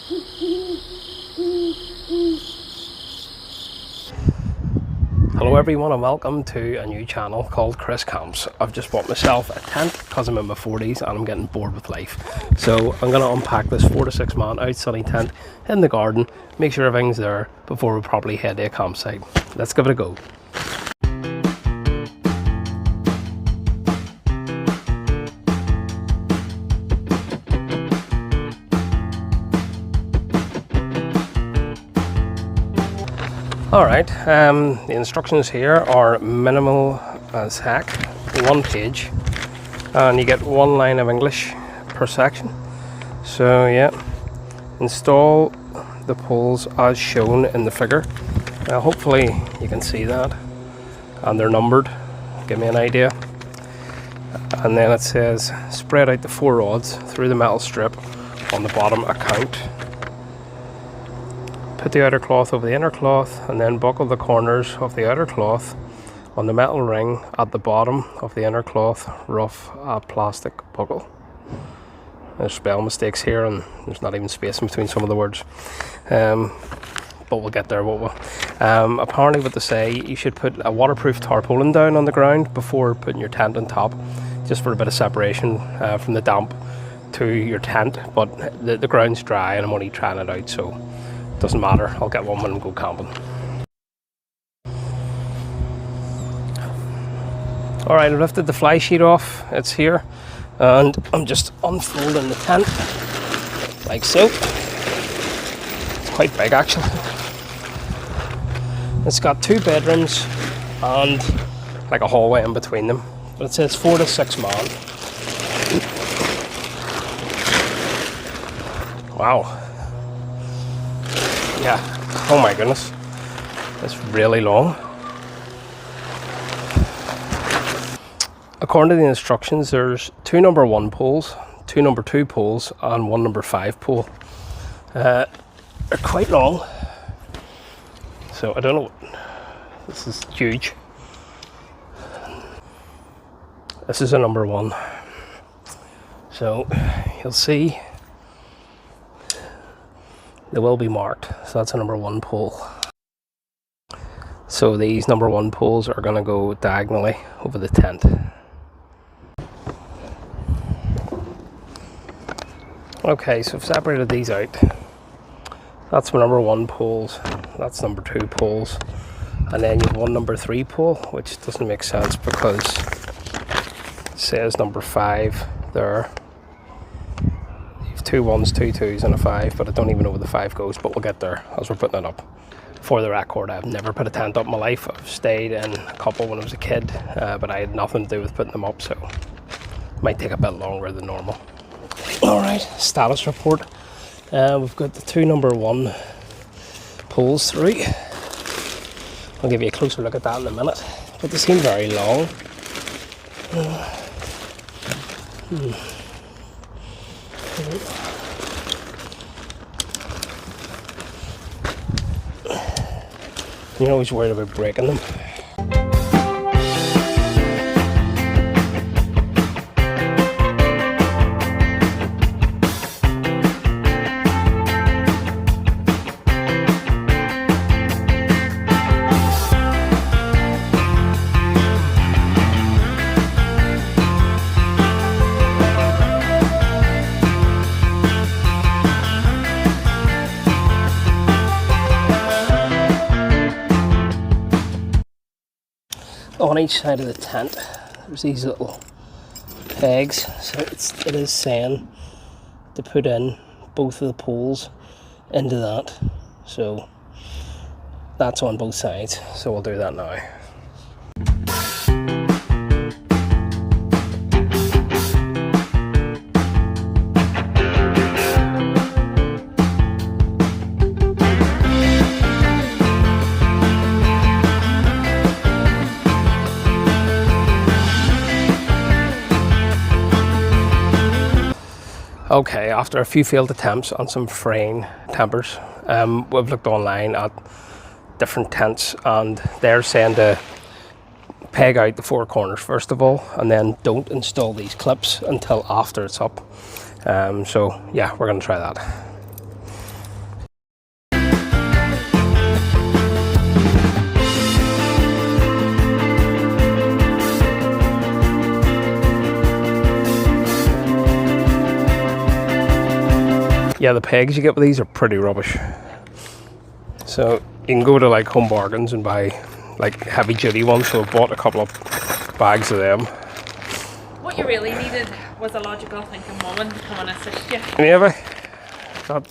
Hello everyone and welcome to a new channel called Chris Camps. I've just bought myself a tent because I'm in my 40s and I'm getting bored with life. So I'm going to unpack this 4 to 6 man Outsunny tent in the garden, make sure everything's there before we probably head to a campsite. Let's give it a go. Alright, the instructions here are minimal as heck, 1 page, and you get 1 line of English per section. So yeah, install the poles as shown in the figure. Hopefully you can see that, and they're numbered, give me an idea. And then it says spread out the 4 rods through the metal strip on the bottom account. Put the outer cloth over the inner cloth and then buckle the corners of the outer cloth on the metal ring at the bottom of the inner cloth, rough plastic buckle. There's spell mistakes here and there's not even space in between some of the words, but we'll get there, won't we? Apparently what they say, you should put a waterproof tarpaulin down on the ground before putting your tent on top, just for a bit of separation from the damp to your tent, but the ground's dry and I'm only trying it out, so doesn't matter, I'll get one when I go camping. Alright, I've lifted the fly sheet off, it's here, and I'm just unfolding the tent, like so. It's quite big actually. It's got 2 bedrooms and like a hallway in between them, but it says 4 to 6 man. Wow. Yeah, oh my goodness, it's really long. According to the instructions, there's 2 number 1 poles, 2 number 2 poles, and 1 number 5 pole. They're quite long, so I don't know. This is huge. This is a number 1, so you'll see. They will be marked, so that's a number 1 pole. So these number 1 poles are going to go diagonally over the tent. Okay, so I've separated these out. That's my number 1 poles, that's number 2 poles, and then you have 1 number 3 pole, which doesn't make sense because it says number 5 there. 2 1s, 2 2s and a 5, but I don't even know where the 5 goes, but we'll get there as we're putting it up. For the record, I've never put a tent up in my life. I've stayed in a couple when I was a kid, but I had nothing to do with putting them up, so it might take a bit longer than normal. Alright, status report. We've got the 2 number 1 poles through. I'll give you a closer look at that in a minute, but they seem very long. You're always worried about breaking them. On each side of the tent there's these little pegs, so it is saying to put in both of the poles into that, so that's on both sides, so we'll do that now. Okay, after a few failed attempts on some fraying tempers, we've looked online at different tents and they're saying to peg out the 4 corners first of all, and then don't install these clips until after it's up. So yeah, we're going to try that. Yeah, the pegs you get with these are pretty rubbish. So you can go to like Home Bargains and buy like heavy duty ones. So I bought a couple of bags of them. What you really needed was a logical thinking woman to come and assist you. Maybe.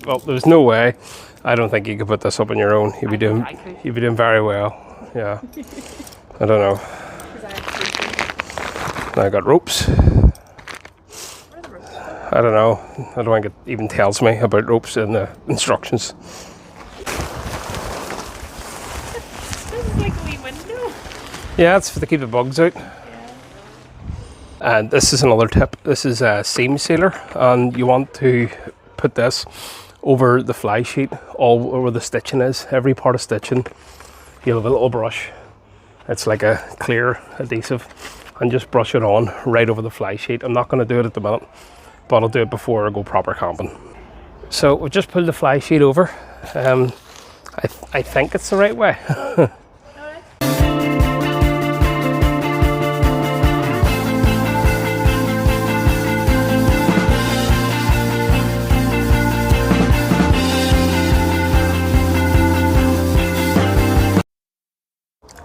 Well, there's no way. I don't think you could put this up on your own. You'd be doing very well. Yeah. I don't know. Now I got ropes. I don't know. I don't think it even tells me about ropes in the instructions. This is like a wee window. Yeah, it's to keep the bugs out. And this is another tip. This is a seam sealer, and you want to put this over the fly sheet, all over the stitching is. Every part of stitching, you'll have a little brush. It's like a clear adhesive, and just brush it on right over the fly sheet. I'm not going to do it at the minute, but I'll do it before I go proper camping. So we've just pulled the fly sheet over. I think it's the right way.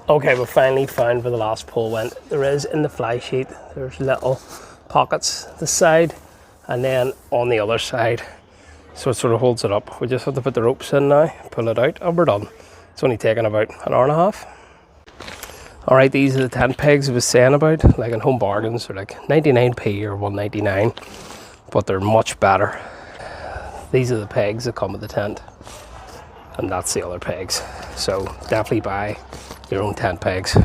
Okay, we finally found where the last pole went. There is in the fly sheet, there's little pockets this side and then on the other side. So it sort of holds it up. We just have to put the ropes in now, pull it out, and we're done. It's only taken about an hour and a half. Alright, these are the tent pegs I was saying about. Like in Home Bargains, they're like 99p or 1.99, but they're much better. These are the pegs that come with the tent, and that's the other pegs. So definitely buy your own tent pegs.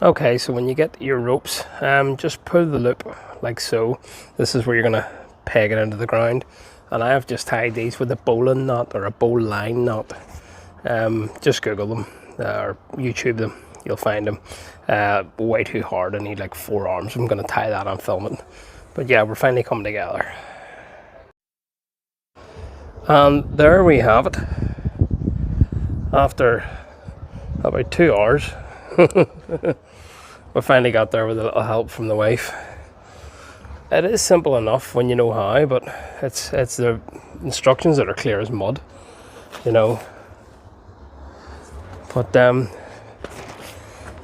Okay, so when you get your ropes, just pull the loop like so. This is where you're gonna peg it into the ground, and I have just tied these with a bowline knot or a bowline knot. Just Google them or YouTube them, you'll find them. Way too hard. I need like 4 arms. I'm gonna tie that on filming, but yeah, we're finally coming together. And there we have it. After about 2 hours, we finally got there with a little help from the wife. It is simple enough when you know how, but it's the instructions that are clear as mud, you know. But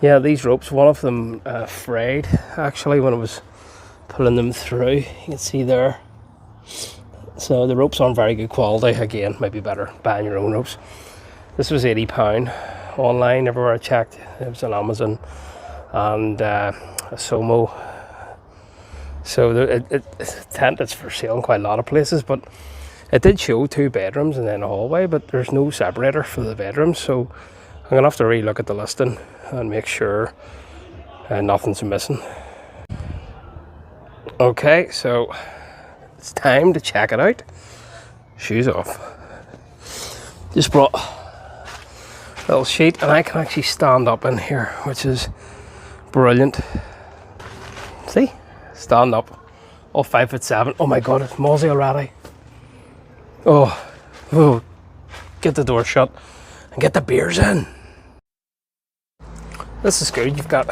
yeah, these ropes, one of them frayed actually when I was pulling them through. You can see there. So the ropes aren't very good quality. Again, might be better buying your own ropes. This was £80 online, everywhere I checked. It was on Amazon and a Somo. So the tent is for sale in quite a lot of places, but it did show 2 bedrooms and then a hallway, but there's no separator for the bedrooms. So I'm gonna have to relook at the listing and make sure nothing's missing. Okay, so it's time to check it out. Shoes off. Just brought a little sheet, and I can actually stand up in here, which is brilliant. See? Stand up. All 5'7". Oh my god, it's mozzie already. Oh, get the door shut and get the beers in. This is good. You've got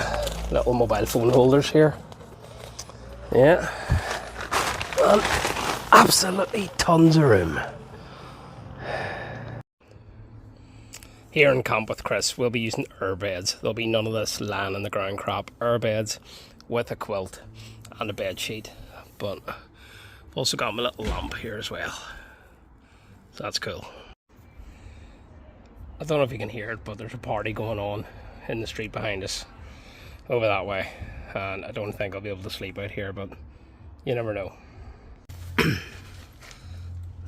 little mobile phone holders here. Yeah. And absolutely tons of room. Here in Camp with Chris, we'll be using air beds. There'll be none of this lying on the ground crap. Air beds with a quilt and a bed sheet. But I've also got my little lamp here as well. So that's cool. I don't know if you can hear it, but there's a party going on in the street behind us over that way. And I don't think I'll be able to sleep out here, but you never know.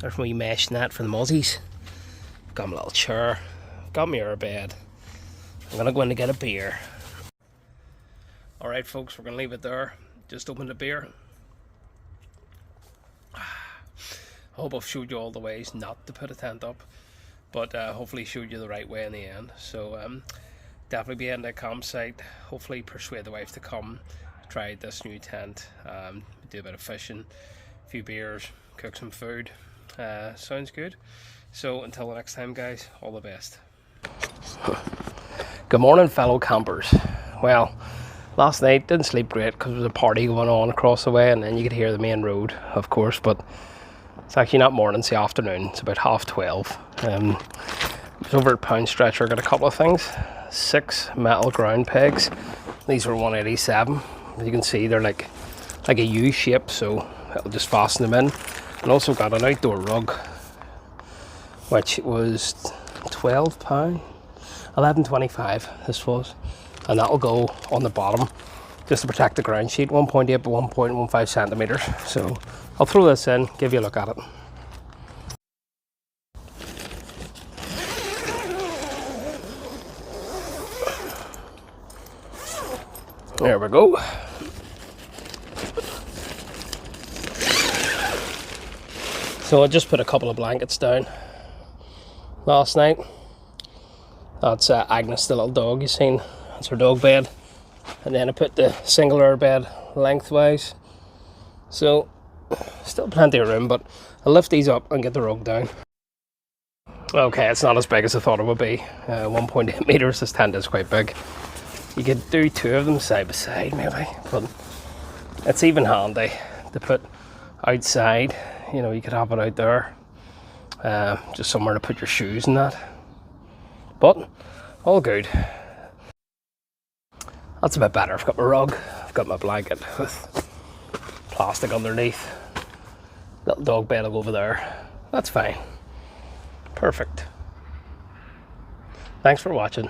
There's my mesh net for the muzzies. Got my little chair. Got my air bed. I'm gonna go in to get a beer. Alright folks, we're gonna leave it there. Just opened a beer. I hope I've showed you all the ways not to put a tent up, but hopefully showed you the right way in the end. So definitely be in the campsite. Hopefully persuade the wife to come try this new tent. Do a bit of fishing, a few beers, cook some food. Sounds good. So until the next time guys, all the best. Good morning fellow campers. Well, last night didn't sleep great because there was a party going on across the way, and then you could hear the main road of course, but It's actually not morning, it's the afternoon. It's about 12:30. I was over at Pound Stretcher, got a couple of things. 6 metal ground pegs. These were 187. As you can see, they're like a U shape, so it'll just fasten them in. And also got an outdoor rug, which was £12, £11.25 this was. And that'll go on the bottom just to protect the ground sheet, 1.8 by 1.15 centimeters. So I'll throw this in, give you a look at it. There we go. So I just put a couple of blankets down last night. That's Agnes, the little dog you seen. That's her dog bed. And then I put the single air bed lengthwise. So still plenty of room, but I'll lift these up and get the rug down. Okay, it's not as big as I thought it would be. 1.8 meters, this tent is quite big. You could do 2 of them side by side maybe, but it's even handy to put outside. You know, you could have it out there, just somewhere to put your shoes and that. But all good. That's a bit better. I've got my rug, I've got my blanket with plastic underneath. Little dog bed will go over there. That's fine. Perfect. Thanks for watching.